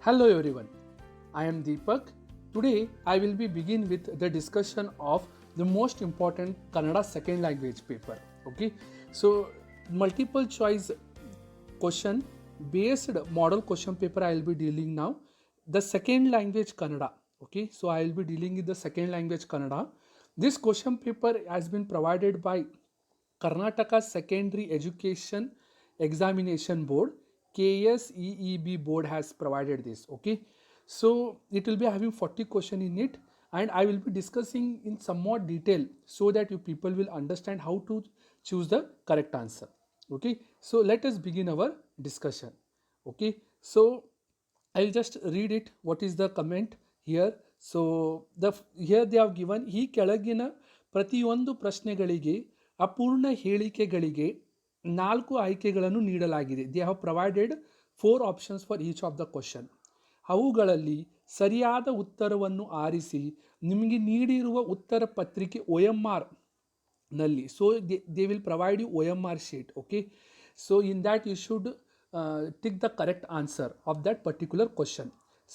Hello everyone, I am Deepak. Today I will be begin with the discussion of the most important Kannada second language paper. Okay, so multiple choice question based model question paper I will be dealing now. The second language Kannada. Okay, so I will be dealing with the second language Kannada. This question paper has been provided by Karnataka Secondary Education Examination Board. KSEEB board has provided this. Okay, so it will be having 40 question in it, and I will be discussing in some more detail so that you people will understand how to choose the correct answer. Okay, so let us begin our discussion. Okay, so I'll just read it. What is the comment here? So here they have given ಈ ಕೆಳಗಿನ ಪ್ರತಿಯೊಂದು ಪ್ರಶ್ನೆಗಳಿಗೆ ಅಪೂರ್ಣ ಹೇಳಿಕೆಗಳಿಗೆ 4 ಆಯ್ಕೆಗಳನ್ನು ನೀಡಲಾಗಿದೆ. They have provided 4 options for each of the question. ಅವುಗಳಲ್ಲಿ ಸರಿಯಾದ ಉತ್ತರವನ್ನು ಆರಿಸಿ ನಿಮಗೆ ನೀಡಿರುವ ಉತ್ತರ ಪತ್ರಿಕೆ OMR ನಲ್ಲಿ. So they will provide you OMR sheet. Okay, so in that you should tick the correct answer of that particular question.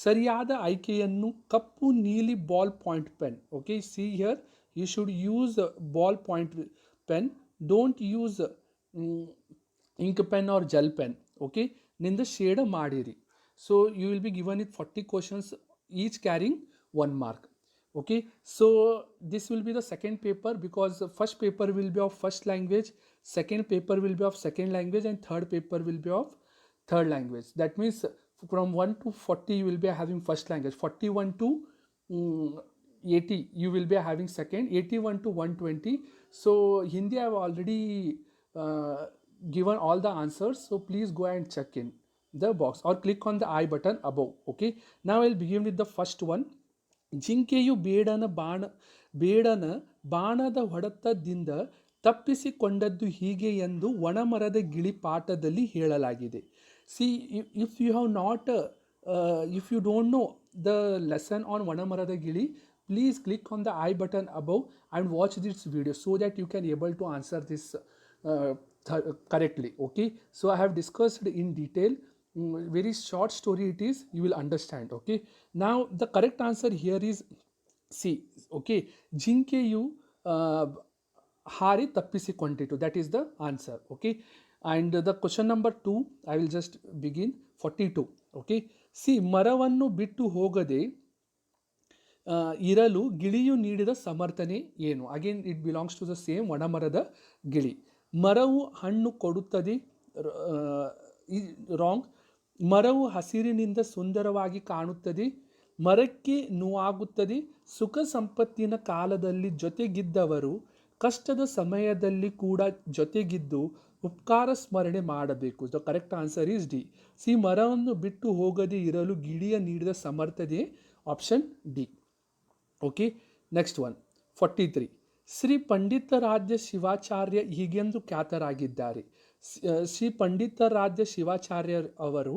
ಸರಿಯಾದ ಆಯ್ಕೆಯನ್ನು ಕಪ್ಪು ನೀಲಿ ball point pen. Okay, see here you should use ball point pen. Don't use ink pen or gel pen. Okay, ನಿಂದ shade ಮಾಡಿರಿ. So you will be given it 40 questions, each carrying 1 mark. Okay, so this will be the second paper because the first paper will be of first language, second paper will be of second language, and third paper will be of third language. That means from 1 to 40 you will be having first language, 41 to 80 you will be having second, 81 to 120. So Hindi I have already given all the answers, so please go and check in the box or click on the I button above. Okay, now I'll begin with the first one. ಜಿಂಕೆಯು ಬೇಡನ ಬಾಣದ ಹೊಡೆತದಿಂದ ತಪ್ಪಿಸಿಕೊಂಡದ್ದು ಹೀಗೆ ಎಂದು ಒಣಮರದ ಗಿಳಿ ಪಾಠದಲ್ಲಿ ಹೇಳಲಾಗಿದೆ. See if you have not if you don't know the lesson on ಒಣಮರದ ಗಿಳಿ, please click on the I button above and watch this video so that you can able to answer this correctly. Okay, so I have discussed in detail. Very short story it is, you will understand. Okay, now the correct answer here is C. Okay, ಜಿಂಕೆಯು ಹಾರಿ ತಪ್ಪಿಸಿಕೊಂಡಿತು, that is the answer. Okay, and the question number 2 I will just begin. 42. Okay, see, ಮರವನ್ನು ಬಿಟ್ಟು ಹೋಗದೆ ಇರಲು ಗಿಳಿಯು ನೀಡಿದ ಸಮರ್ಥನೆ ಏನು? Again it belongs to the same ಒಣಮರದ ಗಿಳಿ. ಮರವು ಹಣ್ಣು ಕೊಡುತ್ತದೆ, ರಾಂಗ್. ಮರವು ಹಸಿರಿನಿಂದ ಸುಂದರವಾಗಿ ಕಾಣುತ್ತದೆ, ಮರಕ್ಕೆ ನೋವಾಗುತ್ತದೆ, ಸುಖ ಸಂಪತ್ತಿನ ಕಾಲದಲ್ಲಿ ಜೊತೆಗಿದ್ದವರು ಕಷ್ಟದ ಸಮಯದಲ್ಲಿ ಕೂಡ ಜೊತೆಗಿದ್ದು ಉಪಕಾರ ಸ್ಮರಣೆ ಮಾಡಬೇಕು. The correct answer is D. See, ಮರವನ್ನು ಬಿಟ್ಟು ಹೋಗದೆ ಇರಲು ಗಿಳಿಯ ನೀಡಿದ ಸಮರ್ಥನೆ, option D. Okay, next one. 43. Shri Panditaradhya Shivacharya ಹೀಗೆಂದು ಖ್ಯಾತರಾಗಿದ್ದಾರೆ. ಶ್ರೀ ಪಂಡಿತಾರಾಧ್ಯ ಶಿವಾಚಾರ್ಯ ಅವರು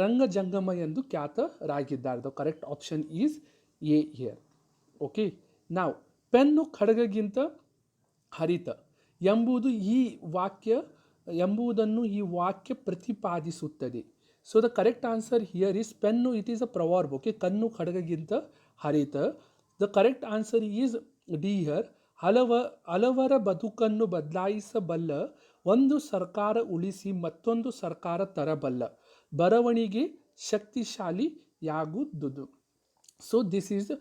ರಂಗಜಂಗಮ ಎಂದು ಖ್ಯಾತರಾಗಿದ್ದಾರೆ. The correct option is A here. Okay, ನಾವು ಪೆನ್ನು ಖಡ್ಗಗಿಂತ ಹರಿತ ಎಂಬುದನ್ನು ಈ ವಾಕ್ಯ ಪ್ರತಿಪಾದಿಸುತ್ತದೆ. So the correct answer here is pen. It is a proverb. Okay, ಕಣ್ಣು ಖಡ್ಗಗಿಂತ ಹರಿತ. The correct answer is D here. ಹಲವರ ಬದುಕನ್ನು ಬದಲಾಯಿಸಬಲ್ಲ ಒಂದು ಸರ್ಕಾರ ಉಳಿಸಿ ಮತ್ತೊಂದು ಸರ್ಕಾರ ತರಬಲ್ಲ ಬರವಣಿಗೆ ಶಕ್ತಿಶಾಲಿಯಾಗುವುದು. ಸೊ ದಿಸ್ ಈಸ್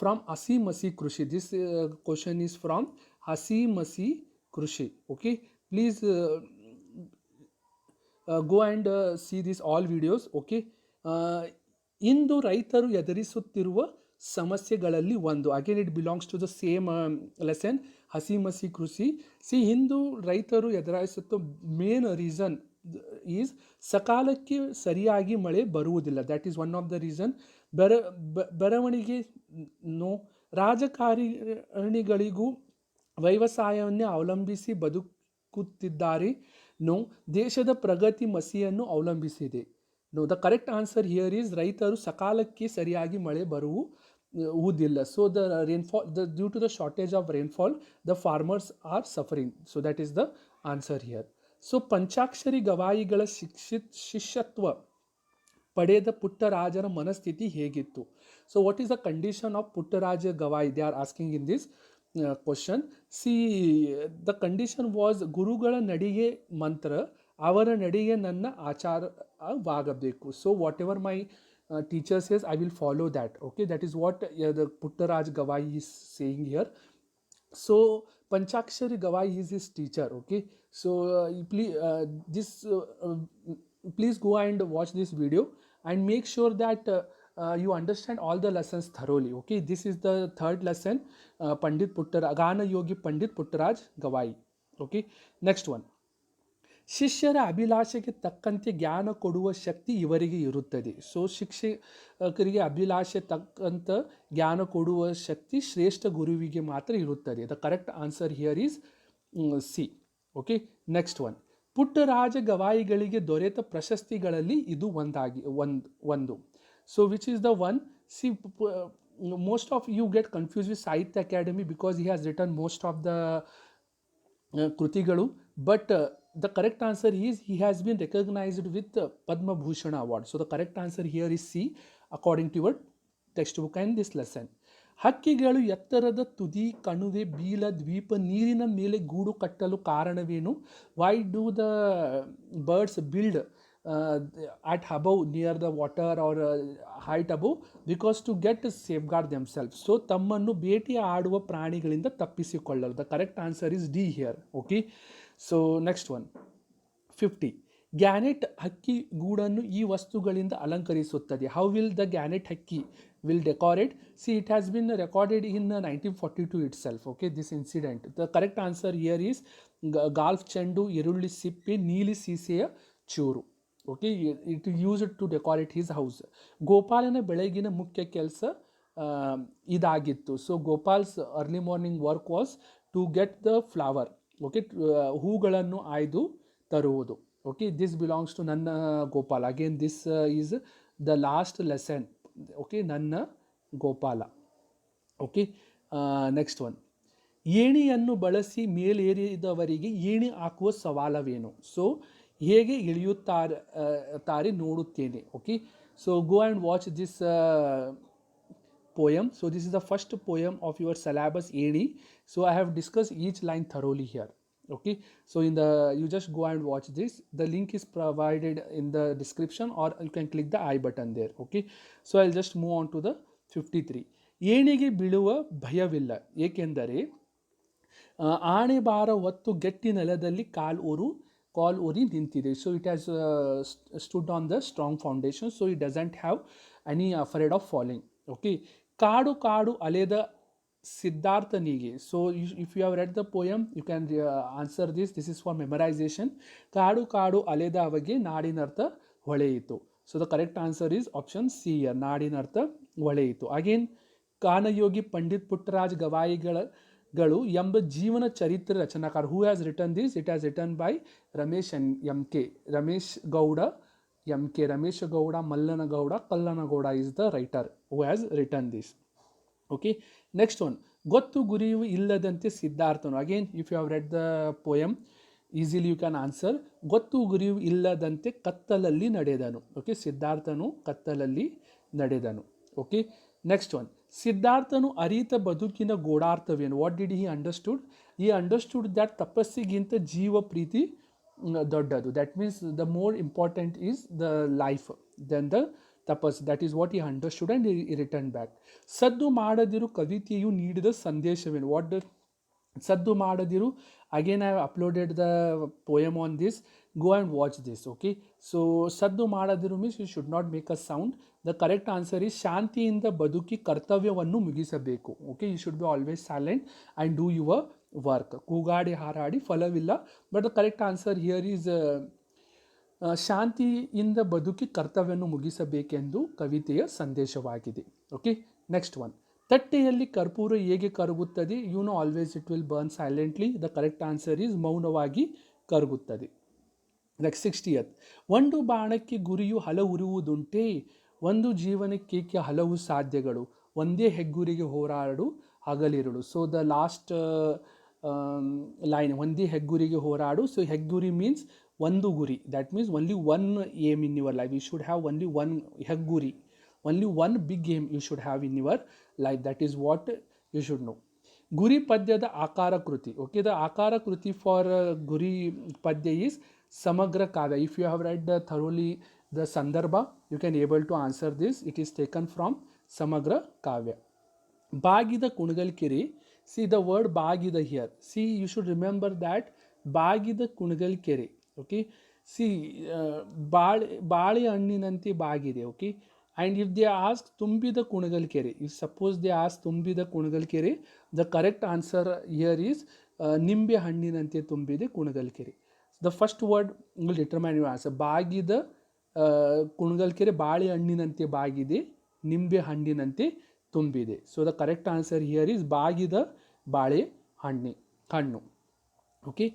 ಫ್ರಮ್ ಹಸಿ ಮಸಿ ಕೃಷಿ. ದಿಸ್ ಕ್ವಶನ್ ಈಸ್ ಫ್ರಮ್ ಹಸಿ ಮಸಿ ಕೃಷಿ. Okay, please go and see these all videos. Okay, ಇಂದು ರೈತರು ಎದುರಿಸುತ್ತಿರುವ ಸಮಸ್ಯೆಗಳಲ್ಲಿ ಒಂದು. Again it belongs to the same lesson, ಹಸಿ ಮಸಿ ಕೃಷಿ. ಸಿ, ಹಿಂದೂ ರೈತರು ಎದುರಿಸುತ್ತ ಮೇನ್ ರೀಸನ್ ಈಸ್ ಸಕಾಲಕ್ಕೆ ಸರಿಯಾಗಿ ಮಳೆ ಬರುವುದಿಲ್ಲ. That is one of the reason. ಬರವಣಿಗೆ ನೋ. ರಾಜಕಾರಣಿಗಳಿಗೂ ವ್ಯವಸಾಯವನ್ನೇ ಅವಲಂಬಿಸಿ ಬದುಕುತ್ತಿದ್ದಾರೆ. ನೋ. ದೇಶದ ಪ್ರಗತಿ ಮಸಿಯನ್ನು ಅವಲಂಬಿಸಿದೆ. No. The correct answer here is ರೈತರು ಸಕಾಲಕ್ಕೆ ಸರಿಯಾಗಿ ಮಳೆ ಬರುವುದಿಲ್ಲ. So the rainfall, due to the shortage of rainfall the farmers are suffering. So that is the answer here. So Panchakshari ಗವಾಯಿಗಳ ಶಿಷ್ಯತ್ವ ಪಡೆದ ಪುಟ್ಟರಾಜರ ಮನಸ್ಥಿತಿ ಹೇಗಿತ್ತು. So what is the condition of Puttaraja Gavai, they are asking in this question. See the condition was ಗುರುಗಳ ನಡಿಗೆ ಮಂತ್ರ, ಅವರ ನಡಿಗೆ ನನ್ನ ಆಚಾರವಾಗಬೇಕು. So whatever my teacher says, I will follow that. Okay, that is what the Puttaraj Gawai is saying here. So Panchakshari Gawai is his teacher. Okay, so please go and watch this video and make sure that you understand all the lessons thoroughly. Okay, this is the third lesson, Pandit Puttaraj, Gana Yogi Pandit Puttaraj Gawai. Okay, next one. ಶಿಷ್ಯರ ಅಭಿಲಾಷೆಗೆ ತಕ್ಕಂತೆ ಜ್ಞಾನ ಕೊಡುವ ಶಕ್ತಿ ಇವರಿಗೆ ಇರುತ್ತದೆ. So ಶಿಕ್ಷಕರಿಗೆ ಅಭಿಲಾಷೆ ತಕ್ಕಂಥ ಜ್ಞಾನ ಕೊಡುವ ಶಕ್ತಿ ಶ್ರೇಷ್ಠ ಗುರುವಿಗೆ ಮಾತ್ರ ಇರುತ್ತದೆ. The correct answer here is C. Okay, next one. Puttaraja ಗವಾಯಿಗಳಿಗೆ ದೊರೆತ ಪ್ರಶಸ್ತಿಗಳಲ್ಲಿ ಇದು ಒಂದು. So which is the one? See, most of you get confused with Sahitya Academy because he has written most of the Krutigalu, but the correct answer is he has been recognized with the Padma Bhushan award. So the correct answer here is C according to your textbook and this lesson. ಹಕ್ಕಿಗಳು ಎತ್ತರದ ತುದಿ, ಕಣುವೆ, ಬೀಲ, ದ್ವೀಪ, ನೀರಿನ ಮೇಲೆ ಗೂಡು ಕಟ್ಟಲು ಕಾರಣವೇನು? Why do the birds build at above near the water or height above? Because to get safeguard themselves. So ತಮ್ಮನ್ನು ಭೇಟಿ ಆಡುವ ಪ್ರಾಣಿಗಳಿಂದ ತಪ್ಪಿಸಿಕೊಳ್ಳಲು. The correct answer is D here. Okay, so next one, 50. Gannet ಹಕ್ಕಿ ಗೂಡನ್ನು ಈ ವಸ್ತುಗಳಿಂದ ಅಲಂಕರಿಸುತ್ತದೆ. How will the Gannet ಹಕ್ಕಿ will decorate? See, it has been recorded in 1942 itself. Okay, this incident. The correct answer here is golf ಚೆಂಡು, ಈರುಳ್ಳಿ ಸಿಪ್ಪೆ, ನೀಲಿ ಸೀಸೆಯ ಚೂರು. Okay, it used to decorate his house. ಗೋಪಾಲನ ಬೆಳಗಿನ ಮುಖ್ಯ ಕೆಲಸ ಇದಾಗಿತ್ತು. So Gopal's early morning work was to get the flower. Okay, ಹೂಗಳನ್ನು ಆಯ್ದು ತರುವುದು. ಓಕೆ, ದಿಸ್ ಬಿಲಾಂಗ್ಸ್ ಟು ನನ್ನ Gopala. Again this is the last lesson. Okay, ನನ್ನ ಗೋಪಾಲ. Okay, next one. ಏಣಿಯನ್ನು ಬಳಸಿ ಮೇಲೇರಿದವರಿಗೆ ಏಣಿ ಹಾಕುವ ಸವಾಲವೇನು? ಸೊ ಹೇಗೆ ಇಳಿಯುತ್ತಾರೆ ನೋಡುತ್ತೇನೆ. Okay, so go and watch this poem. So this is the first poem of your syllabus ಏಣಿ. So I have discussed each line thoroughly here. Okay, so you just go and watch this. The link is provided in the description or you can click the I button there. Okay, so I'll just move on to the 53. ಏಣಿಗೆ ಬೀಳುವ ಭಯವಿಲ್ಲ, ಏಕೆಂದರೆ ಆಣೆ ಭಾರ ಹೊತ್ತು ಗಟ್ಟಿ ನೆಲದಲ್ಲಿ ಕಾಲ್ ಊರಿ ನಿಂತಿದೆ. So it has stood on the strong foundation, so it doesn't have any afraid of falling. Okay, ಕಾಡು ಕಾಡು ಅಲೆದ ಸಿದ್ಧಾರ್ಥನಿಗೆ. So if you have read the poem you can answer this is for memorisation. ಕಾಡು ಕಾಡು ಅಲೆದ ಅವೆಗೆ ನಾಡಿನರ್ಥ ಹೊಳೆಯಿತು. So the correct answer is option C, ನಾಡಿನರ್ಥ ಹೊಳೆಯಿತು. ಅಗೇನ್, ಕಾನಯೋಗಿ ಪಂಡಿತ್ ಪುಟ್ಟರಾಜ ಗವಾಯಿಗಳು ಎಂಬ ಜೀವನ ಚರಿತ್ರೆ ರಚನಾಕಾರ. Who has written this? It has written by Ramesh Gowda Mallanagowda Kallanagowda is the writer who has written this. Okay, next one. ಗೊತ್ತು ಗುರಿಯು ಇಲ್ಲದಂತೆ ಸಿದ್ಧಾರ್ಥನು. Again, if you have read the poem easily you can answer. ಗೊತ್ತು ಗುರಿಯು ಇಲ್ಲದಂತೆ ಕತ್ತಲಲ್ಲಿ ನಡೆದನು. ಓಕೆ, ಸಿದ್ಧಾರ್ಥನು ಕತ್ತಲಲ್ಲಿ ನಡೆದನು. Okay, next one. ಸಿದ್ಧಾರ್ಥನು ಅರಿತ ಬದುಕಿನ ಗೋಡಾರ್ಥವೇನು? What did he understood? He understood that ತಪಸ್ಸಿಗಿಂತ ಜೀವ ಪ್ರೀತಿ ದೊಡ್ಡದು. That means the more important is the life then the tapas. That is what he understood and he return back. ಸದ್ದು ಮಾಡದಿರು ಕವಿತೆಯು ನೀಡಿದ ಸಂದೇಶವೇನು? ವಾಟ್ ದ ಸದ್ದು ಮಾಡದಿರು? Again I have uploaded the poem on this. Go and watch this. Okay, so ಸದ್ದು ಮಾಡದಿರು means you should not make a sound. The correct answer is ಶಾಂತಿಯಿಂದ ಬದುಕಿ ಕರ್ತವ್ಯವನ್ನು ಮುಗಿಸಬೇಕು. Okay, you should be always silent and do your work. ಕೂಗಾಡಿ Haradi ಫಲವಿಲ್ಲ. But the correct answer here is ಶಾಂತಿಯಿಂದ ಬದುಕಿ ಕರ್ತವ್ಯವನ್ನು ಮುಗಿಸಬೇಕೆಂದು ಕವಿತೆಯ ಸಂದೇಶವಾಗಿದೆ. Okay, next one. ತಟ್ಟೆಯಲ್ಲಿ ಕರ್ಪೂರ ಹೇಗೆ ಕರಗುತ್ತದೆ? You know always it will burn silently. The correct answer is ಮೌನವಾಗಿ ಕರಗುತ್ತದೆ. Next 60th. ಒಂದು ಬಾಣಕ್ಕೆ ಗುರಿಯು ಹಲವುರುವುದುಂಟೆ, ಒಂದು ಜೀವನಕ್ಕೇಕೆ ಹಲವು ಸಾಧ್ಯಗಳು, ಒಂದೇ ಹೆಗ್ಗುರಿಗೆ ಹೋರಾಡು ಹಗಲಿರುಳು. ಸೊ ದ ಲಾಸ್ಟ್ ಲೈನ್, ಒಂದೇ ಹೆಗ್ಗುರಿಗೆ ಹೋರಾಡು. ಸೊ ಹೆಗ್ಗುರಿ ಮೀನ್ಸ್ ಒಂದು ಗುರಿ. That means only one aim in your life. You should have only one hegguri. Only one big aim you should have in your life. That is what you should know. Guri Padyada Akara Kruti. Okay, the Akara Kruti for Guri Padya is Samagra Kavya. If you have read thoroughly the Sandarbha, you can able to answer this. It is taken from Samagra Kavya. Bagida Kunagal Kiri. See the word Bagida here. See, you should remember that Bagida Kunagal Kiri. Okay. See, Bali Anninanti Bagide. Okay. And if they ask Tumbida Kunagal Kere, if suppose they ask Tumbida Kunagal Kere, the correct answer here is Nimbe Handinante Tumbide Kunagal Kere. The first word will determine your answer. Bagida Kunagal Kere, Bali Handinante Bagide, Nimbe Handinante Tumbide. So the correct answer here is Bagida Bale Hannu. Okay.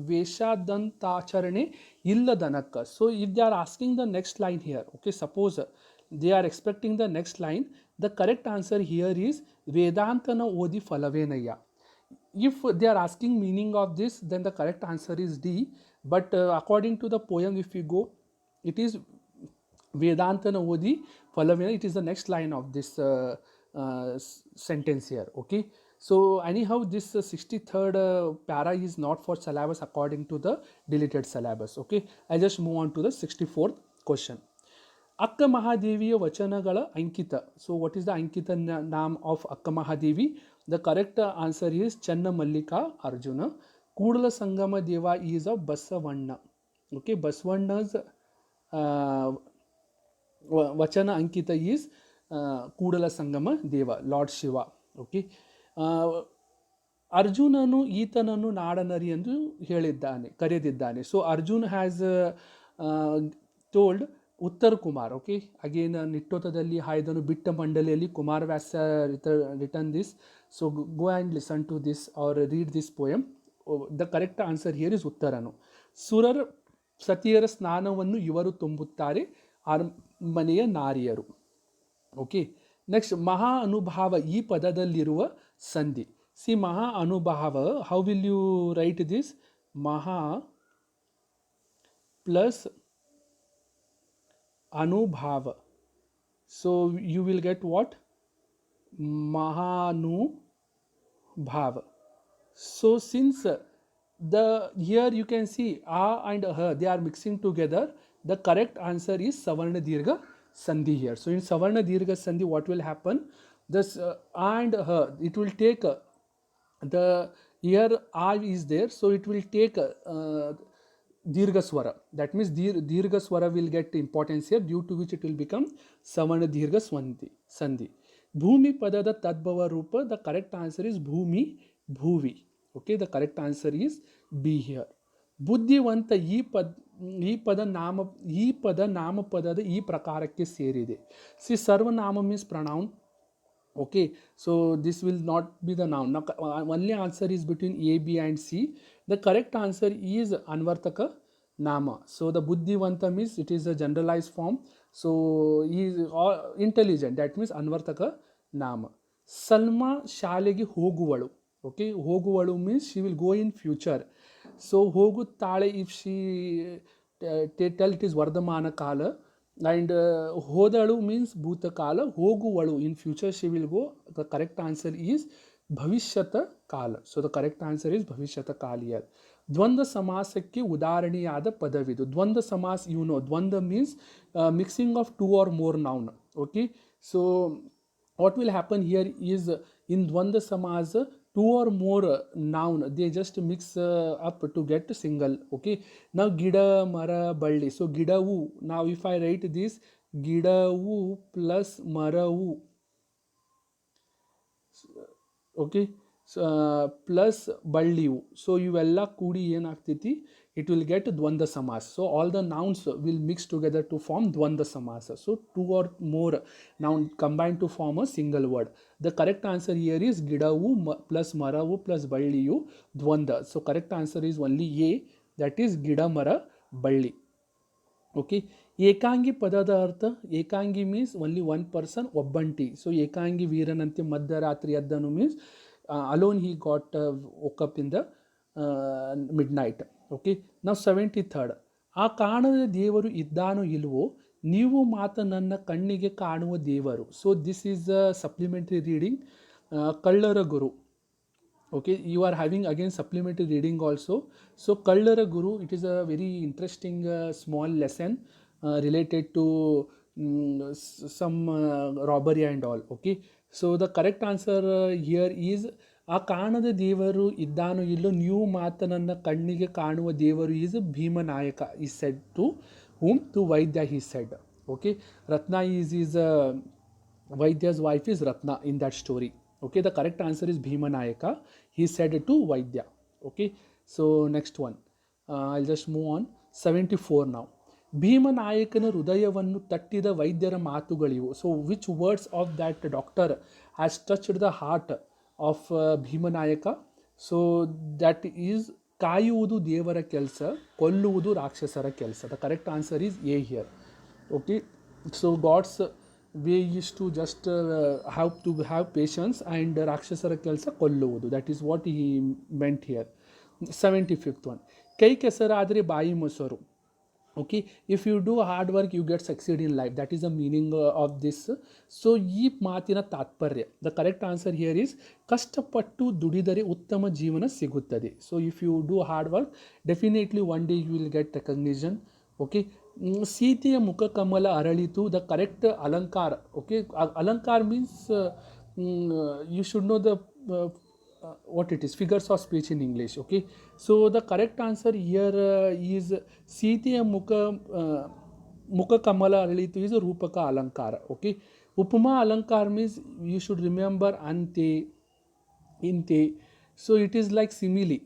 ವೇಷದಂತಾಚರಣೆ ಇಲ್ಲದನಕ್ಕ. So if they are asking the next line here, okay, suppose they are expecting the next line, the correct answer here is ವೇದಾಂತನ ಓದಿ ಫಲವೇನಯ್ಯ. If they are asking meaning of this, then the correct answer is D. But according to the poem, if you go, it is ವೇದಾಂತನ ಓದಿ ಫಲವೇನ. It is the next line of this sentence here. Okay. So anyhow, this 63rd para is not for syllabus according to the deleted syllabus. Okay, I just move on to the 64th question. Akka Mahadeviya Vachanagala Ankita. So what is the Ankita name of Akka Mahadevi? The correct answer is Channa Mallika Arjuna. Kudala Sangama Deva is of Basavanna. Okay, Basavanna's Vachana Ankita is Kudala Sangama Deva, Lord Shiva. Okay. ಅರ್ಜುನನು ಈತನನ್ನು ನಾಡನರಿ ಎಂದು ಕರೆದಿದ್ದಾನೆ. So Arjun has told Uttara Kumar. Okay, again ನಿಟ್ಟೋತದಲ್ಲಿ ಹಾಯ್ದನು ಬಿಟ್ಟ ಮಂಡಲಿಯಲ್ಲಿ Kumaravyasa return this. So go and listen to this or read this poem. The correct answer here is ಉತ್ತರನು. ಸುರರ ಸತಿಯರ ಸ್ನಾನವನ್ನು ಇವರು ತುಂಬುತ್ತಾರೆ, ಅರಮನೆಯ ನಾರಿಯರು. ಓಕೆ, ನೆಕ್ಸ್ಟ್ ಮಹಾ ಅನುಭಾವ ಈ ಪದದಲ್ಲಿರುವ ಸಂಧಿ. ಸಿ ಮಹಾ ಅನುಭಾವ, how will you write this? ಮಹಾ ಪ್ಲಸ್ ಅನುಭಾವ. So you will get what? ಮಹಾನುಭಾವ. So since here you can see a and they are mixing together, the correct answer is Savarna Dirgha Sandhi here. So in Savarna Dirgha Sandhi, what will happen? This and it will take the here a is there, so it will take Dirgha Swara. That means Dirgha Swara will get importance here, due to which it will become Savarna Dirgha Sandhi. Bhumi Padada Tadbhava Rupa, the correct answer is Bhumi Bhuvi. Okay, the correct answer is B here. ಬುದ್ಧಿವಂತ ಈ ಪದ ನಾಮಪದದ ಈ ಪ್ರಕಾರಕ್ಕೆ ಸೇರಿದೆ. See ಸರ್ವನಾಮ means pronoun. Okay, so this will not be the noun. Now only answer is between A, B and C. The correct answer is Anvartaka Nama. So the Buddhivanta means it is a generalized form. So he is intelligent. That means Anvartaka Nama. Salma ಶಾಲೆಗೆ ಹೋಗುವಳು. Okay, ಹೋಗುವಳು means she will go in future. So ಹೋಗುತ್ತಾಳೆ, if she tell it is ವರ್ತಮಾನ ಕಾಲ. And ಹೋದಳು means ಭೂತಕಾಲ. ಹೋಗುವಳು in future she will go. The correct answer is ಭವಿಷ್ಯತ ಕಾಲ. So the correct answer is ಭವಿಷ್ಯತ ಕಾಲ here. ದ್ವಂದ್ವ ಸಮಾಸಕ್ಕೆ ಉದಾಹರಣೆಯಾದ ಪದವಿದು. ದ್ವಂದ್ವ ಸಮಾಸ, you know, ದ್ವಂದ್ವ means mixing of two or more noun. Okay, so what will happen here is in Dvandva Samasa, two or more noun, they just mix up to get single. Okay, now Gida, Mara, Balli. So Gidavu, now if I write this, Gidavu plus Maravu, okay, so, plus Ballivu. So ಇವೆಲ್ಲ ಕೂಡಿ ಏನಾಗ್ತೈತಿ, it will get Dvandva Samas. So all the nouns will mix together to form Dvandva Samasa. So two or more noun combined to form a single word. The correct answer here is Gidavu plus Maravu plus Balliyu Dvandva. So correct answer is only A, that is Gida Mara Balli. Okay, ಏಕಾಂಗಿ ಪದದ ಅರ್ಥ. ಏಕಾಂಗಿ means only one person, ಒಬ್ಬಂಟಿ. So ಏಕಾಂಗಿ ವೀರನಂತೆ ಮಧ್ಯರಾತ್ರಿ ಎದ್ದನು means alone he got woke up in the midnight. Okay, now 73rd. ಆ ಕಾಣದ ದೇವರು ಇದ್ದಾನೋ ಇಲ್ವೋ, ನೀವು ಮಾತ ನನ್ನ ಕಣ್ಣಿಗೆ ಕಾಣುವ ದೇವರು. So this is a supplementary reading, ಕಳ್ಳರ ಗುರು. Okay, you are having again supplementary reading also. So Kallara Guru, it is a very interesting small lesson related to some robbery and all. Okay, so the correct answer here is ಆ ಕಾಣದ ದೇವರು ಇದ್ದಾನೋ ಇಲ್ಲೋ, ನೀವು ಮಾತನನ್ನ ಕಣ್ಣಿಗೆ ಕಾಣುವ ದೇವರು is ಭೀಮನಾಯಕ is said to whom? To Vaidya he said. Okay, Ratna is Vaidya's wife is Ratna in that story. Okay, the correct answer is Bhimanayaka. He said it to Vaidya. Okay, so next one. I'll just move on. 74 now. ಭೀಮನಾಯಕನ ಹೃದಯವನ್ನು ತಟ್ಟಿದ ವೈದ್ಯರ ಮಾತುಗಳಿವು. So which words of that doctor has touched the heart of Bhimanayaka? So that is ಕಾಯುವುದು ದೇವರ ಕೆಲಸ, ಕೊಲ್ಲುವುದು ರಾಕ್ಷಸರ ಕೆಲಸ. The correct answer is A here. Okay, so god's way is to just have patience, and rakshasara kelsa kolluvudu. That is what he meant here. 75th one. Kai kesaradre bayi mosaru. Okay, if you do hard work you get succeed in life. That is the meaning of this. So ee maatina tatparya, the correct answer here is kashtapattu dudidare uttama jeevana siguttade. So if you do hard work, definitely one day you will get recognition. Okay, ಸೀತೆಯ ಮುಖ ಕಮಲ ಅರಳಿತು, the correct ಅಲಂಕಾರ. Okay, ಅಲಂಕಾರ means you should know the what it is, figures of speech in English. Okay, so the correct answer here is ಸೀತೆಯ ಮುಖ ಕಮಲ ಅರಳಿತು is ರೂಪಕ ಅಲಂಕಾರ. Okay, ಉಪಮಾ ಅಲಂಕಾರ means you should remember ante, inte. So it is like simile.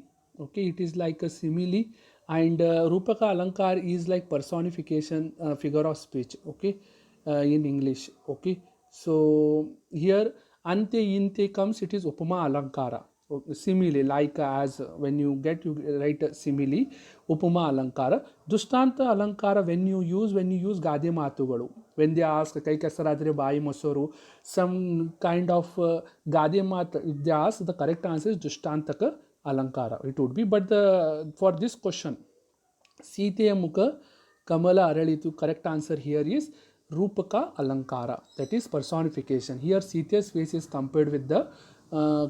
Okay, it is like a simile. And Rupaka Alankar is like personification, figure of speech. Okay, in English. Okay, so here ante inte comes, it is Upama Alankara. Simile, like as when you write simile, Upama Alankara. Dushtanta Alankara when you use Gade Matugalu. When they ask Kai Kasaradre Bai Mosoru, some kind of Gade Mat, if they ask, the correct answer is Dushtantaka Alankara it would be. But for this question, Siteya Mukha Kamala Aralitu, correct answer here is Rupaka Alankara, that is personification. Here Sita's face is compared with the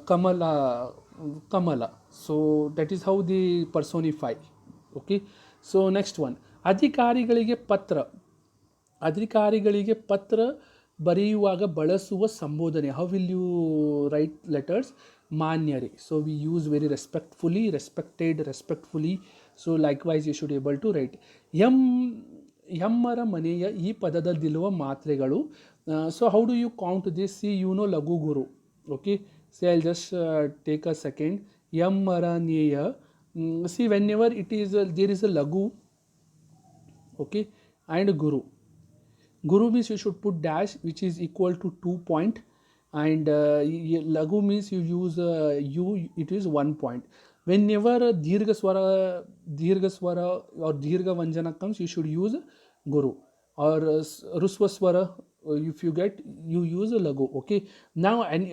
Kamala. So that is how they personify. Okay, so next one. ಅಧಿಕಾರಿಗಳಿಗೆ ಪತ್ರ ಬರೆಯುವಾಗ ಬಳಸುವ ಸಂಬೋಧನೆ. How will you write letters? ಮಾನ್ಯರೇ. So we use very respectfully, respected, respectfully. So likewise you should able to write. ಎಮ್ಮರ ಮನೆಯ ಈ ಪದದಲ್ಲಿರುವ ಮಾತ್ರೆಗಳು. So how do you count this? See you know ಲಘು ಗುರು. Okay, see I just take a second. ಎಮ್ಮರನೇಯ. See whenever it is there is a ಲಘು, okay, and guru means you should put dash which is equal to 2 point, and lagu means you use u, it is 1 point. Whenever dirgha swara or dirgha vanjana comes, you should use guru, or rusva swara if you get, you use lagu. Okay, now and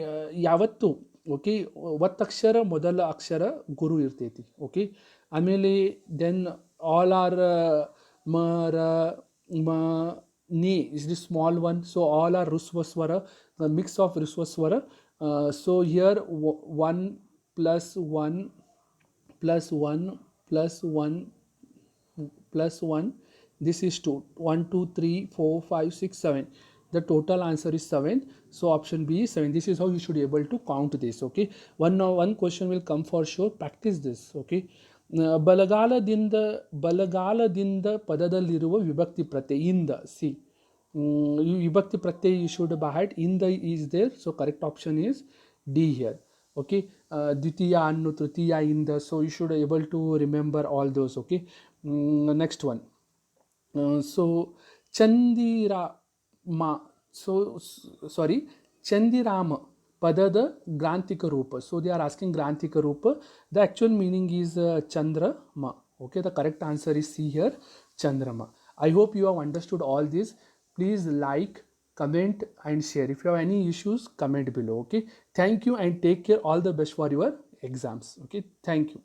yavattu, okay, vatakshara modala akshara guru irteti. Okay, amele then all are mara, ma, ni is the small one. So all are rusva swara, the mix of rusva swara. So here 1 plus 1 plus 1 plus 1 plus 1, this is 2. 1 2 3 4 5 6 7. The total answer is 7. So option B is 7. This is how you should be able to count this. Okay, one question will come for sure. Practice this. Okay, ಬಲಗಾಲದಿಂದ ಪದದಲ್ಲಿರುವ ವಿಭಕ್ತಿ ಪ್ರತ್ಯಯ ಇಂದ. C ವಿಭಕ್ತಿ ಪ್ರತ್ಯಯ you should by heart. ಇಂದ is there, so correct option is D here. Okay, ದ್ವಿತೀಯ ಅನ್ನು ತೃತೀಯ ಇಂದ. So you should able to remember all those. Okay, next one. So ಚಂದಿರಾಮ, so sorry, ಚಂದಿರಾಮ ಪದದ ಗ್ರಾಂಥಿಕ ರೂಪ. ಸೊ ದೇ ಆರ್ ಆಸ್ಕಿಂಗ್ ಗ್ರಾಂಥಿಕ ರೂಪ. ದ ಆ್ಯಕ್ಚುಯಲ್ ಮೀನಿಂಗ್ ಈಸ್ ಚಂದ್ರಮ. Okay, the correct answer is C here, ಚಂದ್ರಮ. I hope you have understood all this. Please like, comment and share. If you have any issues, comment below. Okay, thank you and take care. All the best for your exams. Okay, thank you.